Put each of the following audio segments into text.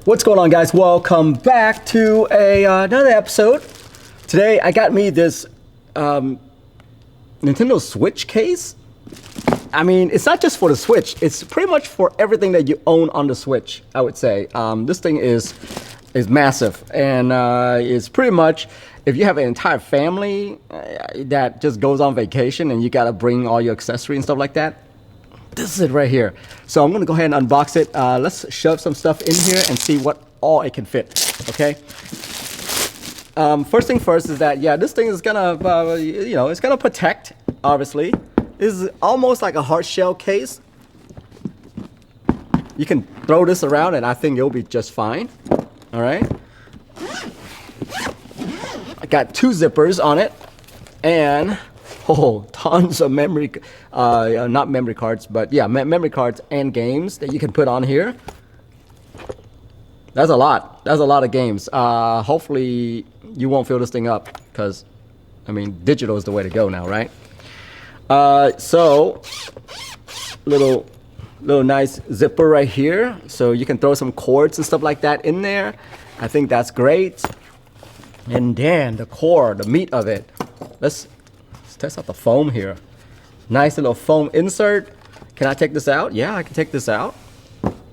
What's going on, guys? Welcome back to another episode. Today I got me this Nintendo Switch case. I mean, it's not just for the Switch, it's pretty much for everything that you own on the Switch, I would say. This thing is massive, and it's pretty much, if you have an entire family that just goes on vacation and you gotta bring all your accessories and stuff like that, this is it right here. So I'm gonna go ahead and unbox it. Let's shove some stuff in here and see what all it can fit, okay? First thing first is that, yeah, this thing is gonna, it's gonna protect, obviously. This is almost like a hard shell case. You can throw this around and I think it'll be just fine, all right? I got 2 zippers on it and tons of memory, not memory cards, but yeah, memory cards and games that you can put on here. That's a lot of games. Hopefully you won't fill this thing up because, I mean, digital is the way to go now, right? So little nice zipper right here, so you can throw some cords and stuff like that in there. I think that's great. And then the core, the meat of it, let's test out the foam here. Nice little foam insert. Can I take this out? Yeah, I can take this out.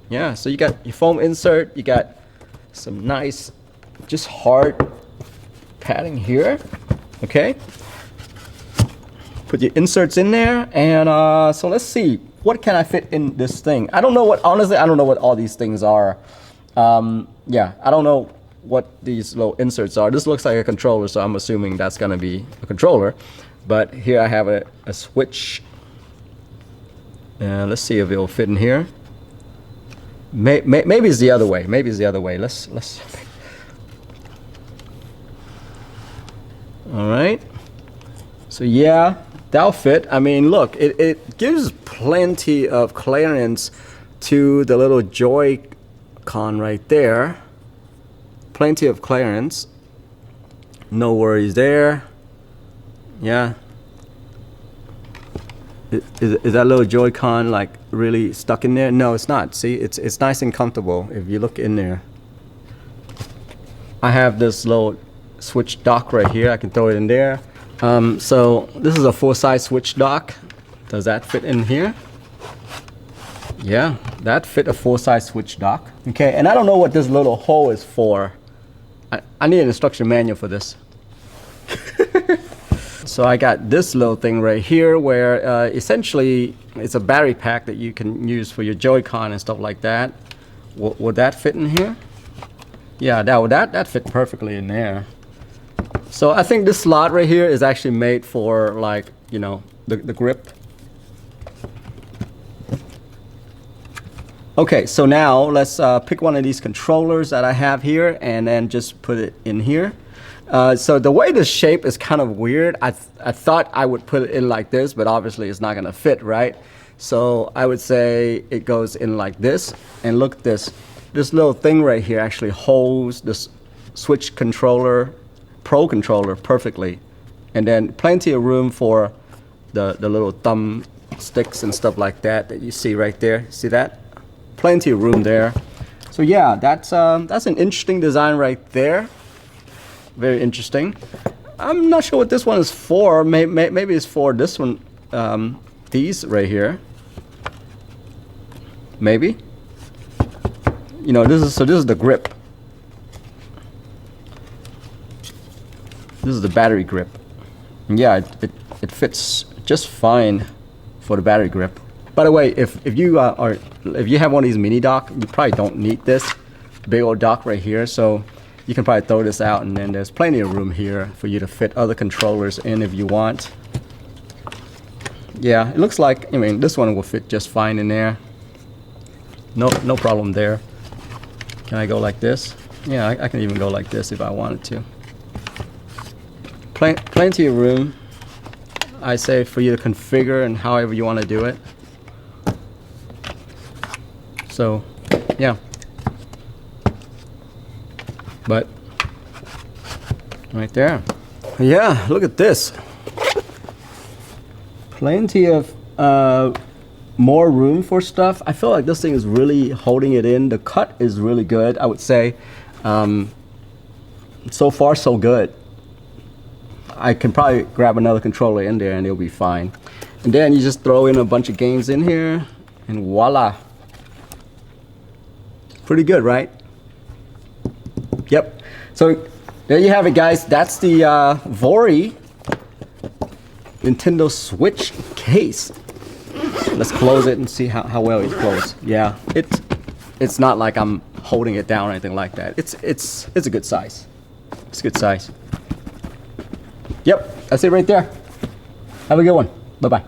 Yeah, so you got your foam insert, you got some nice just hard padding here. Okay, put your inserts in there, and so let's see, what can I fit in this thing? I don't know what, honestly, I don't know what all these things are. Yeah, I don't know what these little inserts are. This looks like a controller, so I'm assuming that's gonna be a controller. But here I have a switch. Let's see if it'll fit in here. Maybe it's the other way. Maybe it's the other way. Let's. All right. So yeah, that'll fit. I mean, look, it gives plenty of clearance to the little Joy-Con right there. Plenty of clearance. No worries there. Yeah. Is that little Joy-Con like really stuck in there? No, it's not. See, it's nice and comfortable if you look in there. I have this little Switch dock right here. I can throw it in there. So this is a full-size Switch dock. Does that fit in here? Yeah, that fit a full-size Switch dock. Okay, and I don't know what this little hole is for. I need an instruction manual for this. So I got this little thing right here where essentially it's a battery pack that you can use for your Joy-Con and stuff like that. Would that fit in here? Yeah, that fit perfectly in there. So I think this slot right here is actually made for, like, you know, the grip. Okay, so now let's pick one of these controllers that I have here and then just put it in here. So the way the shape is kind of weird, I thought I would put it in like this, but obviously it's not gonna fit, right? So I would say it goes in like this, and look at this. This little thing right here actually holds this Switch controller, Pro controller perfectly. And then plenty of room for the little thumb sticks and stuff like that you see right there. See that? Plenty of room there. So yeah, that's an interesting design right there. Very interesting. I'm not sure what this one is for. Maybe it's for this one, these right here. Maybe. You know, this is the grip. This is the battery grip. And yeah, it fits just fine for the battery grip. By the way, if you have one of these mini dock, you probably don't need this big old dock right here. So you can probably throw this out, and then there's plenty of room here for you to fit other controllers in if you want. Yeah, it looks like, I mean, this one will fit just fine in there. No problem there. Can I go like this? Yeah, I can even go like this if I wanted to. Plenty of room, I say, for you to configure and however you want to do it. So, yeah. But right there. Yeah, look at this. Plenty of more room for stuff. I feel like this thing is really holding it in. The cut is really good, I would say. So far, so good. I can probably grab another controller in there and it'll be fine. And then you just throw in a bunch of games in here and voila. Pretty good, right? Yep. So there you have it, guys. That's the Vori Nintendo Switch case. Let's close it and see how well it's closed. Yeah, it's not like I'm holding it down or anything like that. It's a good size. It's a good size. Yep, that's it right there. Have a good one. Bye-bye.